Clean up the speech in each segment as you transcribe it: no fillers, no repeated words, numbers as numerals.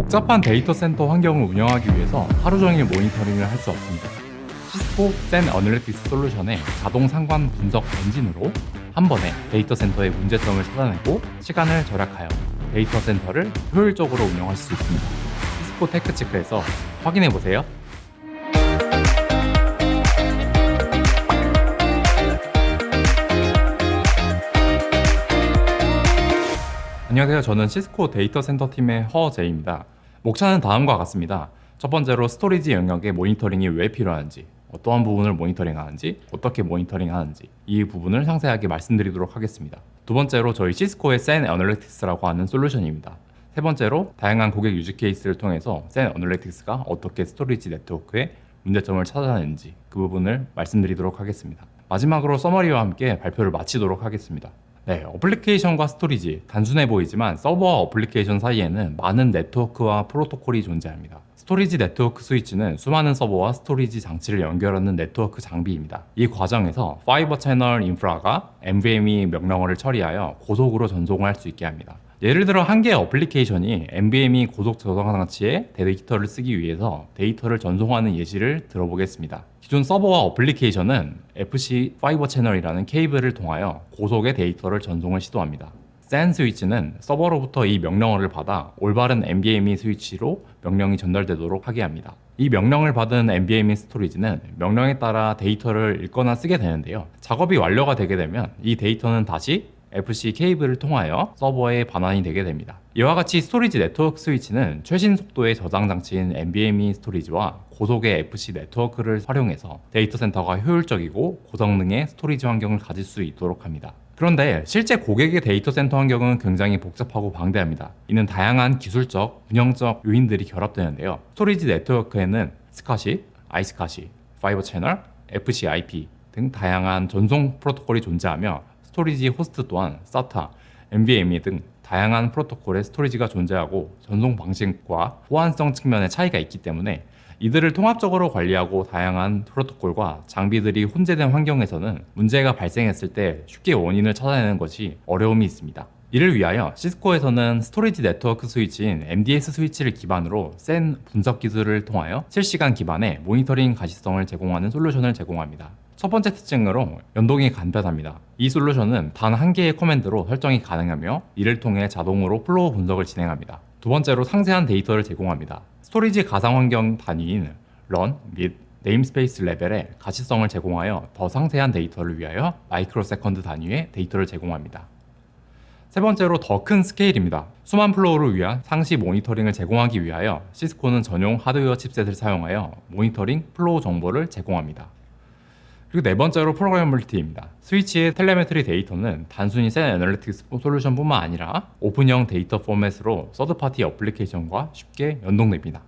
복잡한 데이터 센터 환경을 운영하기 위해서 하루 종일 모니터링을 할 수 없습니다. 시스코 센 어널리틱스 솔루션의 자동 상관 분석 엔진으로 한 번에 데이터 센터의 문제점을 찾아내고 시간을 절약하여 데이터 센터를 효율적으로 운영할 수 있습니다. 시스코 테크체크에서 확인해 보세요. 안녕하세요. 저는 시스코 데이터 센터 팀의 허재입니다. 목차는 다음과 같습니다. 첫 번째로 스토리지 영역의 모니터링이 왜 필요한지, 어떠한 부분을 모니터링하는지, 어떻게 모니터링하는지 이 부분을 상세하게 말씀드리도록 하겠습니다. 두 번째로 저희 시스코의 센 어널리틱스라고 하는 솔루션입니다. 세 번째로 다양한 고객 유즈 케이스를 통해서 센 어널리틱스가 어떻게 스토리지 네트워크의 문제점을 찾아내는지 그 부분을 말씀드리도록 하겠습니다. 마지막으로 서머리와 함께 발표를 마치도록 하겠습니다. 네, 어플리케이션과 스토리지, 단순해 보이지만 서버와 어플리케이션 사이에는 많은 네트워크와 프로토콜이 존재합니다. 스토리지 네트워크 스위치는 수많은 서버와 스토리지 장치를 연결하는 네트워크 장비입니다. 이 과정에서 파이버 채널 인프라가 NVMe 명령어를 처리하여 고속으로 전송을 할 수 있게 합니다. 예를 들어 한 개의 어플리케이션이 NVMe 고속 저장 장치에 데이터를 쓰기 위해서 데이터를 전송하는 예시를 들어보겠습니다. 기존 서버와 어플리케이션은 FC 파이버 채널이라는 케이블을 통하여 고속의 데이터를 전송을 시도합니다. 센 스위치는 서버로부터 이 명령어를 받아 올바른 NVMe 스위치로 명령이 전달되도록 하게 합니다. 이 명령을 받은 NVMe 스토리지는 명령에 따라 데이터를 읽거나 쓰게 되는데요. 작업이 완료가 되게 되면 이 데이터는 다시 FC 케이블을 통하여 서버에 반환이 되게 됩니다. 이와 같이 스토리지 네트워크 스위치는 최신 속도의 저장 장치인 NVMe 스토리지와 고속의 FC 네트워크를 활용해서 데이터 센터가 효율적이고 고성능의 스토리지 환경을 가질 수 있도록 합니다. 그런데 실제 고객의 데이터 센터 환경은 굉장히 복잡하고 방대합니다. 이는 다양한 기술적, 운영적 요인들이 결합되는데요. 스토리지 네트워크에는 스카시, 아이스카시, 파이버 채널, FCIP 등 다양한 전송 프로토콜이 존재하며 스토리지 호스트 또한 SATA, NVMe 등 다양한 프로토콜의 스토리지가 존재하고 전송 방식과 호환성 측면의 차이가 있기 때문에 이들을 통합적으로 관리하고 다양한 프로토콜과 장비들이 혼재된 환경에서는 문제가 발생했을 때 쉽게 원인을 찾아내는 것이 어려움이 있습니다. 이를 위하여 시스코에서는 스토리지 네트워크 스위치인 MDS 스위치를 기반으로 센 분석 기술을 통하여 실시간 기반의 모니터링 가시성을 제공하는 솔루션을 제공합니다. 첫 번째 특징으로 연동이 간편합니다. 이 솔루션은 단 한 개의 커맨드로 설정이 가능하며 이를 통해 자동으로 플로우 분석을 진행합니다. 두 번째로 상세한 데이터를 제공합니다. 스토리지 가상 환경 단위인 run 및 네임스페이스 레벨의 가시성을 제공하여 더 상세한 데이터를 위하여 마이크로 세컨드 단위의 데이터를 제공합니다. 세 번째로 더 큰 스케일입니다. 수만 플로우를 위한 상시 모니터링을 제공하기 위하여 시스코는 전용 하드웨어 칩셋을 사용하여 모니터링 플로우 정보를 제공합니다. 그리고 네 번째로 프로그래머빌리티입니다. 스위치의 텔레메트리 데이터는 단순히 센 애널리틱스 솔루션뿐만 아니라 오픈형 데이터 포맷으로 서드파티 어플리케이션과 쉽게 연동됩니다.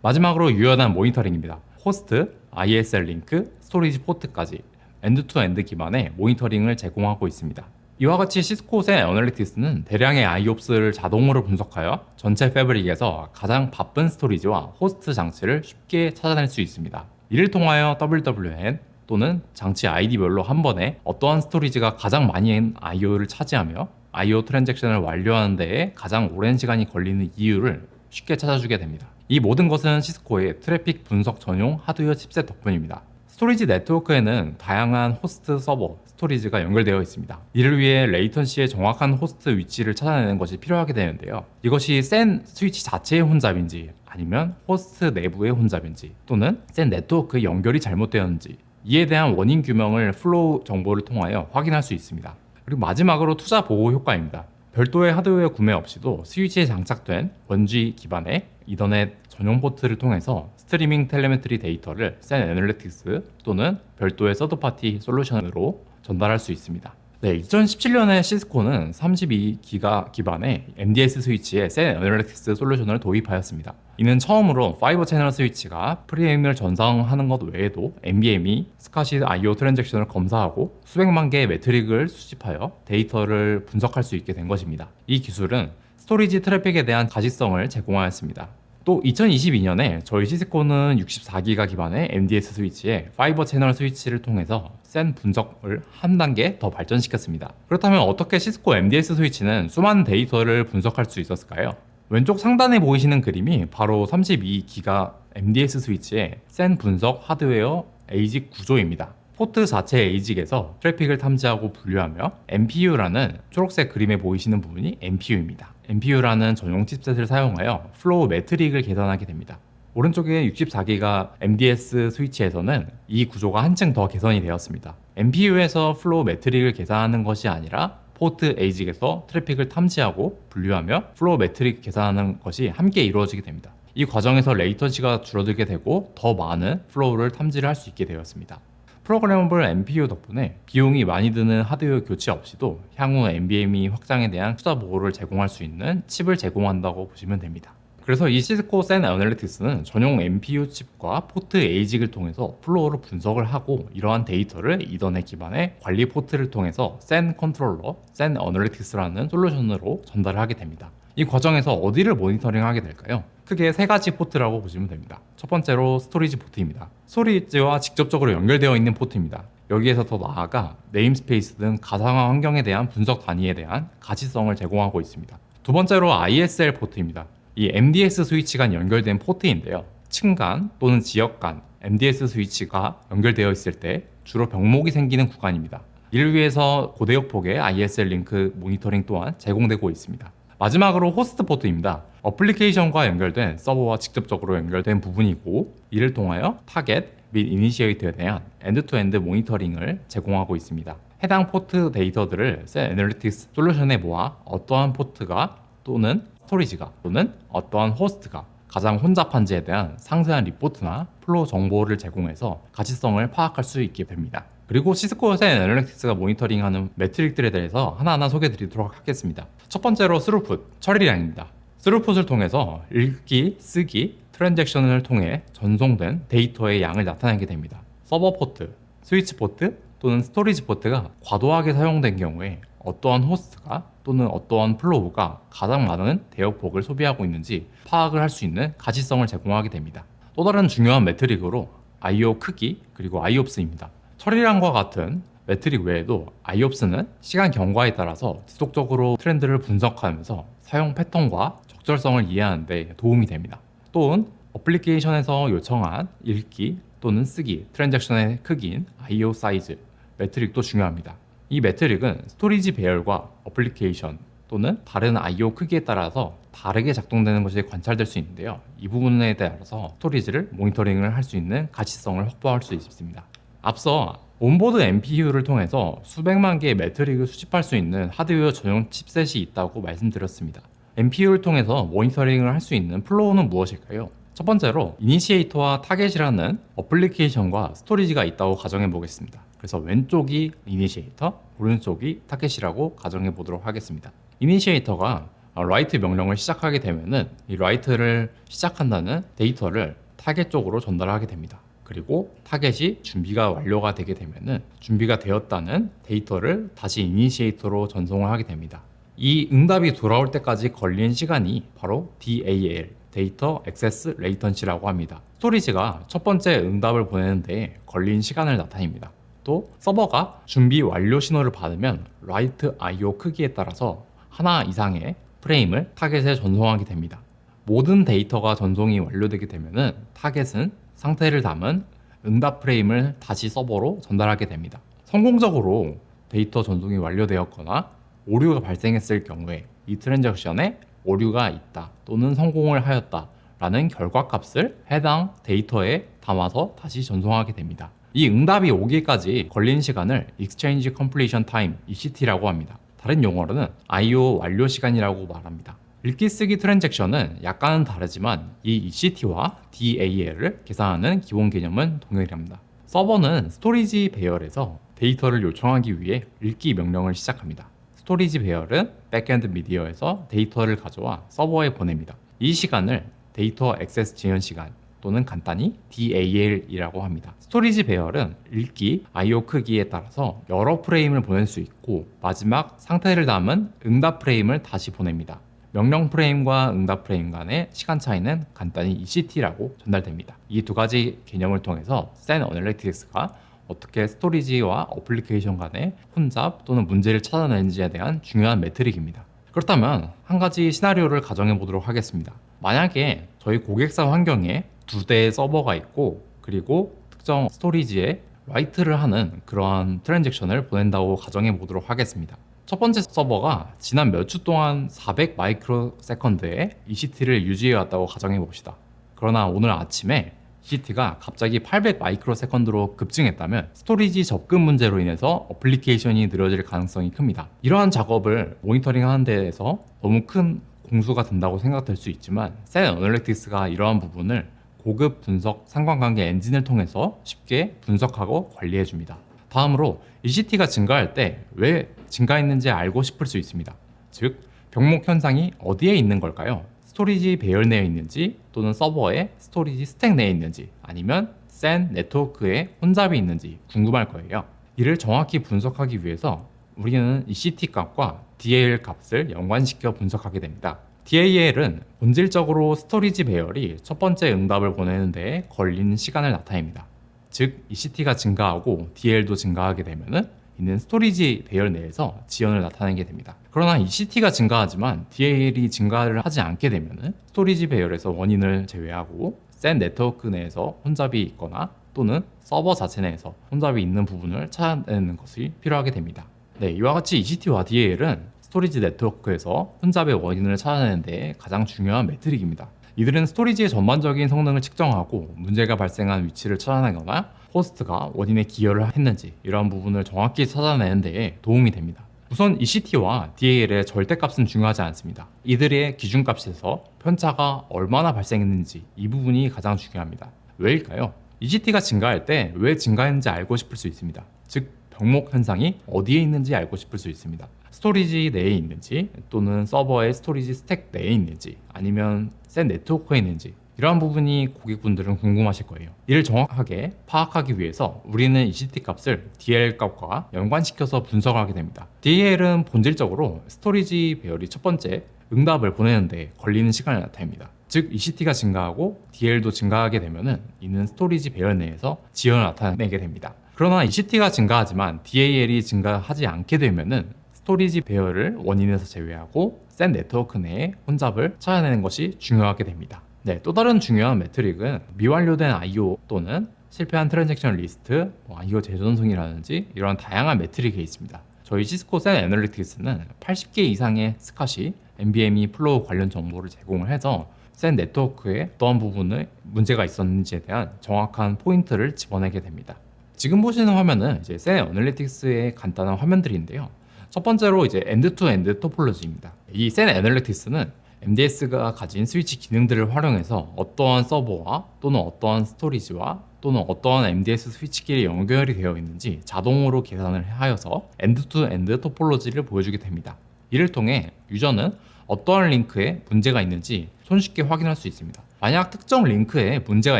마지막으로 유연한 모니터링입니다. 호스트, ISL 링크, 스토리지 포트까지 엔드-투-엔드 기반의 모니터링을 제공하고 있습니다. 이와 같이 시스코 센 애널리틱스는 대량의 IOPS를 자동으로 분석하여 전체 패브릭에서 가장 바쁜 스토리지와 호스트 장치를 쉽게 찾아낼 수 있습니다. 이를 통하여 WWN 또는 장치 ID별로 한 번에 어떠한 스토리지가 가장 많은 IO를 차지하며 IO 트랜잭션을 완료하는 데에 가장 오랜 시간이 걸리는 이유를 쉽게 찾아주게 됩니다. 이 모든 것은 시스코의 트래픽 분석 전용 하드웨어 칩셋 덕분입니다. 스토리지 네트워크에는 다양한 호스트 서버, 스토리지가 연결되어 있습니다. 이를 위해 레이턴시의 정확한 호스트 위치를 찾아내는 것이 필요하게 되는데요. 이것이 센 스위치 자체의 혼잡인지 아니면 호스트 내부의 혼잡인지 또는 센 네트워크의 연결이 잘못되었는지 이에 대한 원인 규명을 플로우 정보를 통하여 확인할 수 있습니다. 그리고 마지막으로 투자 보호 효과입니다. 별도의 하드웨어 구매 없이도 스위치에 장착된 원G 기반의 이더넷 전용 포트를 통해서 스트리밍 텔레메트리 데이터를 센 애널리틱스 또는 별도의 서드파티 솔루션으로 전달할 수 있습니다. 네, 2017년에 시스코는 32기가 기반의 MDS 스위치에 센 애널리틱스 솔루션을 도입하였습니다. 이는 처음으로 파이버 채널 스위치가 프리엠을 전송하는 것 외에도 NVMe, 스카시 IO 트랜잭션을 검사하고 수백만 개의 매트릭을 수집하여 데이터를 분석할 수 있게 된 것입니다. 이 기술은 스토리지 트래픽에 대한 가시성을 제공하였습니다. 또 2022년에 저희 시스코는 64기가 기반의 MDS 스위치에 파이버 채널 스위치를 통해서 센 분석을 한 단계 더 발전시켰습니다. 그렇다면 어떻게 시스코 MDS 스위치는 수많은 데이터를 분석할 수 있었을까요? 왼쪽 상단에 보이시는 그림이 바로 32기가 MDS 스위치의 센 분석 하드웨어 에이직 구조입니다. 포트 자체의 에이직에서 트래픽을 탐지하고 분류하며 MPU라는 초록색 그림에 보이시는 부분이 MPU입니다. MPU라는 전용 칩셋을 사용하여 플로우 매트릭을 계산하게 됩니다. 오른쪽에 64기가 MDS 스위치에서는 이 구조가 한층 더 개선이 되었습니다. MPU에서 플로우 매트릭을 계산하는 것이 아니라 포트 에이직에서 트래픽을 탐지하고 분류하며 플로우 매트릭 계산하는 것이 함께 이루어지게 됩니다. 이 과정에서 레이턴시가 줄어들게 되고 더 많은 플로우를 탐지를 할 수 있게 되었습니다. 프로그래머블 MPU 덕분에 비용이 많이 드는 하드웨어 교체 없이도 향후 NVMe 확장에 대한 투자 보호를 제공할 수 있는 칩을 제공한다고 보시면 됩니다. 그래서 이 시스코 센 애널리틱스는 전용 MPU 칩과 포트 에이직을 통해서 플로우를 분석을 하고 이러한 데이터를 이더넷 기반의 관리 포트를 통해서 센 컨트롤러, 센 애널리틱스라는 솔루션으로 전달을 하게 됩니다. 이 과정에서 어디를 모니터링하게 될까요? 크게 세 가지 포트라고 보시면 됩니다. 첫 번째로 스토리지 포트입니다. 스토리지와 직접적으로 연결되어 있는 포트입니다. 여기에서 더 나아가 네임스페이스 등 가상화 환경에 대한 분석 단위에 대한 가시성을 제공하고 있습니다. 두 번째로 ISL 포트입니다. 이 MDS 스위치가 연결된 포트인데요. 층간 또는 지역 간 MDS 스위치가 연결되어 있을 때 주로 병목이 생기는 구간입니다. 이를 위해서 고대역 폭의 ISL 링크 모니터링 또한 제공되고 있습니다. 마지막으로 호스트 포트입니다. 어플리케이션과 연결된 서버와 직접적으로 연결된 부분이고 이를 통하여 타겟 및 이니시에이터에 대한 엔드투엔드 모니터링을 제공하고 있습니다. 해당 포트 데이터들을 센 애널리틱스 솔루션에 모아 어떠한 포트가 또는 스토리지가 또는 어떠한 호스트가 가장 혼잡한지에 대한 상세한 리포트나 플로우 정보를 제공해서 가시성을 파악할 수 있게 됩니다. 그리고 시스코 센 애널리틱스가 모니터링하는 매트릭들에 대해서 하나하나 소개해드리도록 하겠습니다. 첫 번째로 스루풋, 처리량입니다. 스루풋을 통해서 읽기, 쓰기, 트랜잭션을 통해 전송된 데이터의 양을 나타내게 됩니다. 서버 포트, 스위치 포트 또는 스토리지 포트가 과도하게 사용된 경우에 어떠한 호스트가 또는 어떠한 플로우가 가장 많은 대역폭을 소비하고 있는지 파악을 할 수 있는 가시성을 제공하게 됩니다. 또 다른 중요한 매트릭으로 I/O 크기 그리고 IOPS입니다. 처리량과 같은 매트릭 외에도 IOPS는 시간 경과에 따라서 지속적으로 트렌드를 분석하면서 사용 패턴과 적절성을 이해하는 데 도움이 됩니다. 또한 어플리케이션에서 요청한 읽기 또는 쓰기 트랜잭션의 크기인 I/O 사이즈 매트릭도 중요합니다. 이 매트릭은 스토리지 배열과 어플리케이션 또는 다른 I/O 크기에 따라서 다르게 작동되는 것이 관찰될 수 있는데요. 이 부분에 따라서 스토리지를 모니터링을 할 수 있는 가시성을 확보할 수 있습니다. 앞서 온보드 MPU를 통해서 수백만 개의 매트릭을 수집할 수 있는 하드웨어 전용 칩셋이 있다고 말씀드렸습니다. MPU를 통해서 모니터링을 할 수 있는 플로우는 무엇일까요? 첫 번째로 이니시에이터와 타겟이라는 어플리케이션과 스토리지가 있다고 가정해 보겠습니다. 그래서 왼쪽이 이니시에이터, 오른쪽이 타겟이라고 가정해 보도록 하겠습니다. 이니시에이터가 write 명령을 시작하게 되면은 이 write를 시작한다는 데이터를 타겟 쪽으로 전달하게 됩니다. 그리고 타겟이 준비가 완료가 되게 되면은 준비가 되었다는 데이터를 다시 이니시에이터로 전송을 하게 됩니다. 이 응답이 돌아올 때까지 걸린 시간이 바로 DAL, 데이터 액세스 레이턴시라고 합니다. 스토리지가 첫 번째 응답을 보내는데 걸린 시간을 나타냅니다. 또 서버가 준비 완료 신호를 받으면 write I/O 크기에 따라서 하나 이상의 프레임을 타겟에 전송하게 됩니다. 모든 데이터가 전송이 완료되게 되면은 타겟은 상태를 담은 응답 프레임을 다시 서버로 전달하게 됩니다. 성공적으로 데이터 전송이 완료되었거나 오류가 발생했을 경우에 이 트랜잭션에 오류가 있다 또는 성공을 하였다 라는 결과값을 해당 데이터에 담아서 다시 전송하게 됩니다. 이 응답이 오기까지 걸린 시간을 Exchange Completion Time, ECT라고 합니다. 다른 용어로는 I/O 완료 시간이라고 말합니다. 읽기 쓰기 트랜잭션은 약간은 다르지만 이 ECT와 DAL을 계산하는 기본 개념은 동일합니다. 서버는 스토리지 배열에서 데이터를 요청하기 위해 읽기 명령을 시작합니다. 스토리지 배열은 백엔드 미디어에서 데이터를 가져와 서버에 보냅니다. 이 시간을 데이터 액세스 지연 시간 또는 간단히 DAL이라고 합니다. 스토리지 배열은 읽기, I/O 크기에 따라서 여러 프레임을 보낼 수 있고 마지막 상태를 담은 응답 프레임을 다시 보냅니다. 명령 프레임과 응답 프레임 간의 시간 차이는 간단히 ECT라고 전달됩니다. 이 두 가지 개념을 통해서 센 애널리틱스가 어떻게 스토리지와 어플리케이션 간의 혼잡 또는 문제를 찾아내는지에 대한 중요한 매트릭입니다. 그렇다면 한 가지 시나리오를 가정해 보도록 하겠습니다. 만약에 저희 고객사 환경에 두 대의 서버가 있고 그리고 특정 스토리지에 라이트를 하는 그러한 트랜잭션을 보낸다고 가정해 보도록 하겠습니다. 첫 번째 서버가 지난 몇 주 동안 400 마이크로 세컨드의 ECT를 유지해 왔다고 가정해 봅시다. 그러나 오늘 아침에 ECT가 갑자기 800 마이크로 세컨드로 급증했다면 스토리지 접근 문제로 인해서 어플리케이션이 느려질 가능성이 큽니다. 이러한 작업을 모니터링 하는 데에서 너무 큰 공수가 든다고 생각될 수 있지만 샌 애널리틱스가 이러한 부분을 고급 분석 상관관계 엔진을 통해서 쉽게 분석하고 관리해 줍니다. 다음으로 ECT가 증가할 때 왜 증가했는지 알고 싶을 수 있습니다. 즉, 병목 현상이 어디에 있는 걸까요? 스토리지 배열 내에 있는지 또는 서버에 스토리지 스택 내에 있는지 아니면 샌 네트워크에 혼잡이 있는지 궁금할 거예요. 이를 정확히 분석하기 위해서 우리는 ECT 값과 DAL 값을 연관시켜 분석하게 됩니다. DAL은 본질적으로 스토리지 배열이 첫 번째 응답을 보내는 데 걸리는 시간을 나타냅니다. 즉, ECT가 증가하고 DAL도 증가하게 되면은 있는 스토리지 배열 내에서 지연을 나타내게 됩니다. 그러나 ECT가 증가하지만 DAL이 증가를 하지 않게 되면은 스토리지 배열에서 원인을 제외하고 샌 네트워크 내에서 혼잡이 있거나 또는 서버 자체 내에서 혼잡이 있는 부분을 찾아내는 것이 필요하게 됩니다. 네, 이와 같이 ECT와 DAL은 스토리지 네트워크에서 혼잡의 원인을 찾아내는 데 가장 중요한 매트릭입니다. 이들은 스토리지의 전반적인 성능을 측정하고 문제가 발생한 위치를 찾아내거나 호스트가 원인에 기여를 했는지 이러한 부분을 정확히 찾아내는 데 도움이 됩니다. 우선 ECT와 DAL의 절대값은 중요하지 않습니다. 이들의 기준값에서 편차가 얼마나 발생했는지 이 부분이 가장 중요합니다. 왜일까요? ECT가 증가할 때 왜 증가했는지 알고 싶을 수 있습니다. 즉, 병목 현상이 어디에 있는지 알고 싶을 수 있습니다. 스토리지 내에 있는지 또는 서버의 스토리지 스택 내에 있는지 아니면 샌 네트워크에 있는지 이러한 부분이 고객분들은 궁금하실 거예요. 이를 정확하게 파악하기 위해서 우리는 ECT 값을 DAL 값과 연관시켜서 분석을 하게 됩니다. DAL은 본질적으로 스토리지 배열이 첫 번째 응답을 보내는데 걸리는 시간을 나타냅니다. 즉, ECT가 증가하고 DAL도 증가하게 되면은 이는 스토리지 배열 내에서 지연을 나타내게 됩니다. 그러나 ECT가 증가하지만 DAL이 증가하지 않게 되면은 스토리지 배열을 원인에서 제외하고 샌 네트워크 내에 혼잡을 찾아내는 것이 중요하게 됩니다. 네, 또 다른 중요한 매트릭은 미완료된 IO 또는 실패한 트랜잭션 리스트, IO 재전송이라든지 이런 다양한 매트릭이 있습니다. 저희 시스코 샌 애널리틱스는 80개 이상의 스캇이 NVMe 플로우 관련 정보를 제공을 해서 샌 네트워크에 어떠한 부분에 문제가 있었는지에 대한 정확한 포인트를 집어내게 됩니다. 지금 보시는 화면은 이제 샌 애널리틱스의 간단한 화면들인데요. 첫 번째로 이제 엔드-투-엔드 토폴로지입니다. 이 샌 애널리틱스는 MDS가 가진 스위치 기능들을 활용해서 어떠한 서버와 또는 어떠한 스토리지와 또는 어떠한 MDS 스위치끼리 연결이 되어 있는지 자동으로 계산을 하여서 엔드-투-엔드 토폴로지를 보여주게 됩니다. 이를 통해 유저는 어떠한 링크에 문제가 있는지 손쉽게 확인할 수 있습니다. 만약 특정 링크에 문제가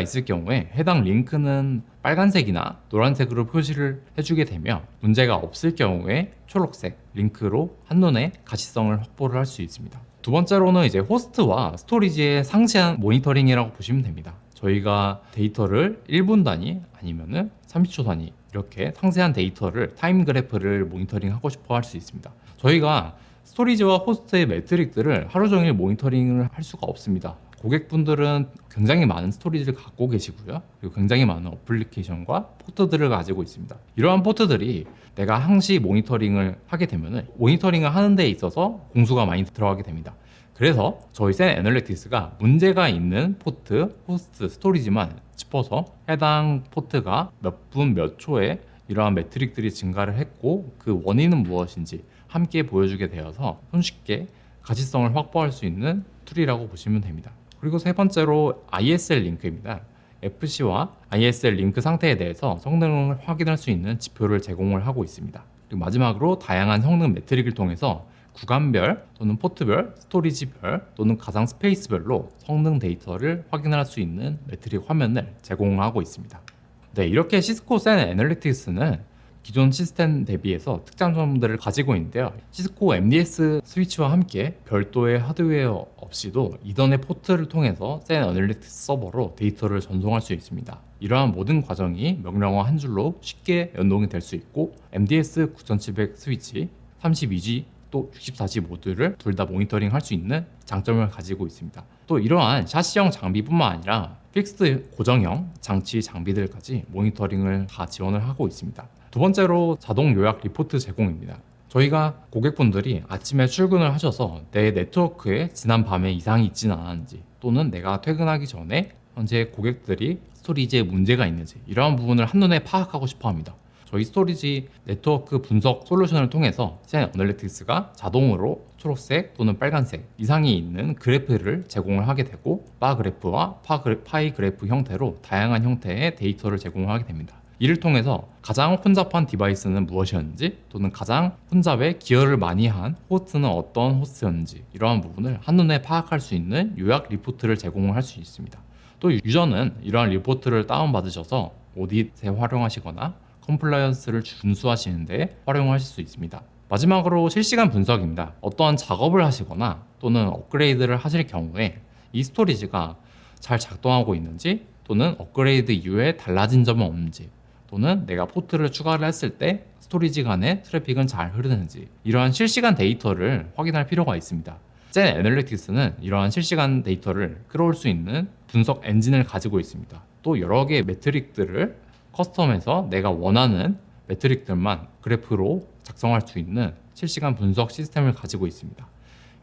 있을 경우에 해당 링크는 빨간색이나 노란색으로 표시를 해주게 되며 문제가 없을 경우에 초록색 링크로 한눈에 가시성을 확보를 할 수 있습니다. 두 번째로는 이제 호스트와 스토리지의 상세한 모니터링이라고 보시면 됩니다. 저희가 데이터를 1분 단위 아니면은 30초 단위 이렇게 상세한 데이터를 타임 그래프를 모니터링하고 싶어 할 수 있습니다. 저희가 스토리지와 호스트의 매트릭들을 하루 종일 모니터링을 할 수가 없습니다. 고객분들은 굉장히 많은 스토리지를 갖고 계시고요. 그리고 굉장히 많은 어플리케이션과 포트들을 가지고 있습니다. 이러한 포트들이 내가 항시 모니터링을 하게 되면 모니터링을 하는 데 있어서 공수가 많이 들어가게 됩니다. 그래서 저희 샌 애널리틱스가 문제가 있는 포트, 호스트, 스토리지만 짚어서 해당 포트가 몇 분, 몇 초에 이러한 매트릭들이 증가를 했고 그 원인은 무엇인지 함께 보여주게 되어서 손쉽게 가시성을 확보할 수 있는 툴이라고 보시면 됩니다. 그리고 세 번째로 ISL 링크입니다. FC와 ISL 링크 상태에 대해서 성능을 확인할 수 있는 지표를 제공을 하고 있습니다. 그리고 마지막으로 다양한 성능 매트릭을 통해서 구간별 또는 포트별, 스토리지별 또는 가상 스페이스별로 성능 데이터를 확인할 수 있는 매트릭 화면을 제공하고 있습니다. 네, 이렇게 시스코 샌 애널리틱스는 기존 시스템 대비해서 특장점들을 가지고 있는데요. 시스코 MDS 스위치와 함께 별도의 하드웨어 없이도 이더넷 포트를 통해서 샌 애널리틱스 서버로 데이터를 전송할 수 있습니다. 이러한 모든 과정이 명령어 한 줄로 쉽게 연동이 될 수 있고 MDS 9700 스위치, 32G 또 64G 모드를 둘 다 모니터링 할 수 있는 장점을 가지고 있습니다. 또 이러한 샤시형 장비뿐만 아니라 픽스 고정형 장치 장비들까지 모니터링을 다 지원을 하고 있습니다. 두 번째로 자동 요약 리포트 제공입니다. 저희가 고객분들이 아침에 출근을 하셔서 내 네트워크에 지난 밤에 이상이 있지는 않았는지, 또는 내가 퇴근하기 전에 현재 고객들이 스토리지에 문제가 있는지, 이러한 부분을 한눈에 파악하고 싶어 합니다. 저희 스토리지 네트워크 분석 솔루션을 통해서 센 어널리틱스가 자동으로 초록색 또는 빨간색 이상이 있는 그래프를 제공을 하게 되고, 바 그래프와 파이 그래프 형태로 다양한 형태의 데이터를 제공하게 됩니다. 이를 통해서 가장 혼잡한 디바이스는 무엇이었는지, 또는 가장 혼잡에 기여를 많이 한 호스트는 어떤 호스트였는지, 이러한 부분을 한눈에 파악할 수 있는 요약 리포트를 제공을 할 수 있습니다. 또 유저는 이러한 리포트를 다운받으셔서 오딧에 활용하시거나 컴플라이언스를 준수하시는데 활용하실 수 있습니다. 마지막으로 실시간 분석입니다. 어떠한 작업을 하시거나 또는 업그레이드를 하실 경우에 이 스토리지가 잘 작동하고 있는지, 또는 업그레이드 이후에 달라진 점은 없는지, 또는 내가 포트를 추가를 했을 때 스토리지 간의 트래픽은 잘 흐르는지, 이러한 실시간 데이터를 확인할 필요가 있습니다. 젠 애널리틱스는 이러한 실시간 데이터를 끌어올 수 있는 분석 엔진을 가지고 있습니다. 또 여러 개의 매트릭들을 커스텀해서 내가 원하는 매트릭들만 그래프로 작성할 수 있는 실시간 분석 시스템을 가지고 있습니다.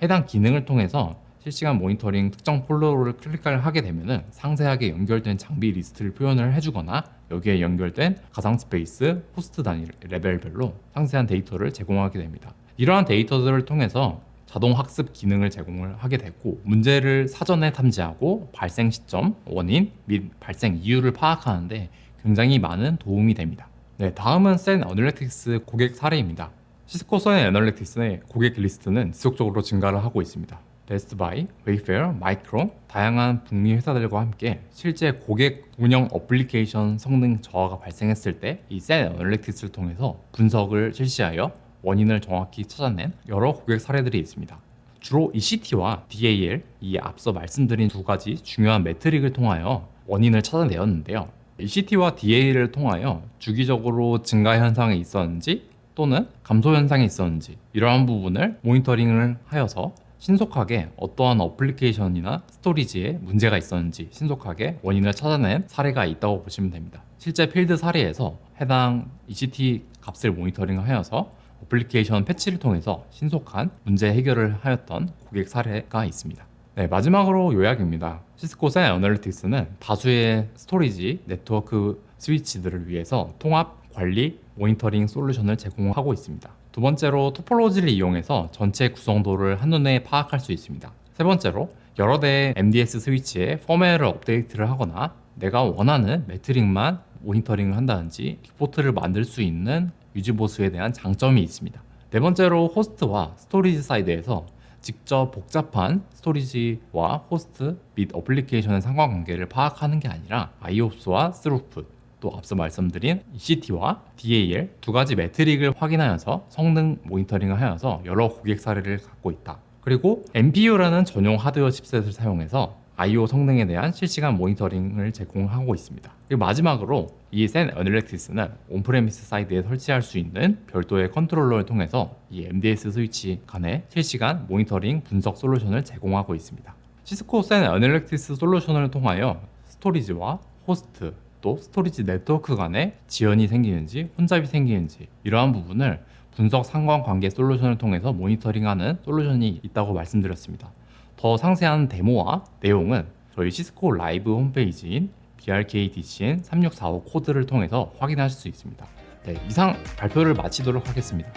해당 기능을 통해서 실시간 모니터링 특정 폴더를 클릭을 하게 되면 상세하게 연결된 장비 리스트를 표현을 해주거나, 여기에 연결된 가상 스페이스, 호스트 단위 레벨별로 상세한 데이터를 제공하게 됩니다. 이러한 데이터들을 통해서 자동 학습 기능을 제공을 하게 되고, 문제를 사전에 탐지하고 발생 시점, 원인 및 발생 이유를 파악하는데 굉장히 많은 도움이 됩니다. 네, 다음은 센 어널리틱스 고객 사례입니다. 시스코 센 어널리틱스의 고객 리스트는 지속적으로 증가를 하고 있습니다. 베스트바이, 웨이페어, 마이크론, 다양한 북미 회사들과 함께 실제 고객 운영 어플리케이션 성능 저하가 발생했을 때 이 센 어널리틱스를 통해서 분석을 실시하여 원인을 정확히 찾아낸 여러 고객 사례들이 있습니다. 주로 ECT와 DAL, 이 앞서 말씀드린 두 가지 중요한 매트릭을 통하여 원인을 찾아내었는데요. ECT와 DAL을 통하여 주기적으로 증가 현상이 있었는지 또는 감소 현상이 있었는지, 이러한 부분을 모니터링을 하여서 신속하게 어떠한 어플리케이션이나 스토리지에 문제가 있었는지 신속하게 원인을 찾아낸 사례가 있다고 보시면 됩니다. 실제 필드 사례에서 해당 ECT 값을 모니터링하여서 어플리케이션 패치를 통해서 신속한 문제 해결을 하였던 고객 사례가 있습니다. 네, 마지막으로 요약입니다. 시스코 센 어널리틱스는 다수의 스토리지 네트워크 스위치들을 위해서 통합 관리 모니터링 솔루션을 제공하고 있습니다. 두 번째로 토폴로지를 이용해서 전체 구성도를 한눈에 파악할 수 있습니다. 세 번째로 여러 대의 MDS 스위치에 펌웨어를 업데이트를 하거나 내가 원하는 매트릭만 모니터링을 한다든지 리포트를 만들 수 있는 유지보수에 대한 장점이 있습니다. 네 번째로 호스트와 스토리지 사이드에서 직접 복잡한 스토리지와 호스트 및 어플리케이션의 상관관계를 파악하는 게 아니라 IOPS와 스루풋, 또 앞서 말씀드린 ECT와 DAL 두 가지 매트릭을 확인하여서 성능 모니터링을 하여서 여러 고객 사례를 갖고 있다. 그리고 NPU라는 전용 하드웨어 칩셋을 사용해서 I/O 성능에 대한 실시간 모니터링을 제공하고 있습니다. 그리고 마지막으로 이 센 어널리틱스는 온프레미스 사이드에 설치할 수 있는 별도의 컨트롤러를 통해서 이 MDS 스위치 간의 실시간 모니터링 분석 솔루션을 제공하고 있습니다. 시스코 센 어널리틱스 솔루션을 통하여 스토리지와 호스트 또 스토리지 네트워크 간에 지연이 생기는지 혼잡이 생기는지, 이러한 부분을 분석 상관관계 솔루션을 통해서 모니터링하는 솔루션이 있다고 말씀드렸습니다. 더 상세한 데모와 내용은 저희 시스코 라이브 홈페이지인 brkdcn3645 코드를 통해서 확인하실 수 있습니다. 네, 이상 발표를 마치도록 하겠습니다.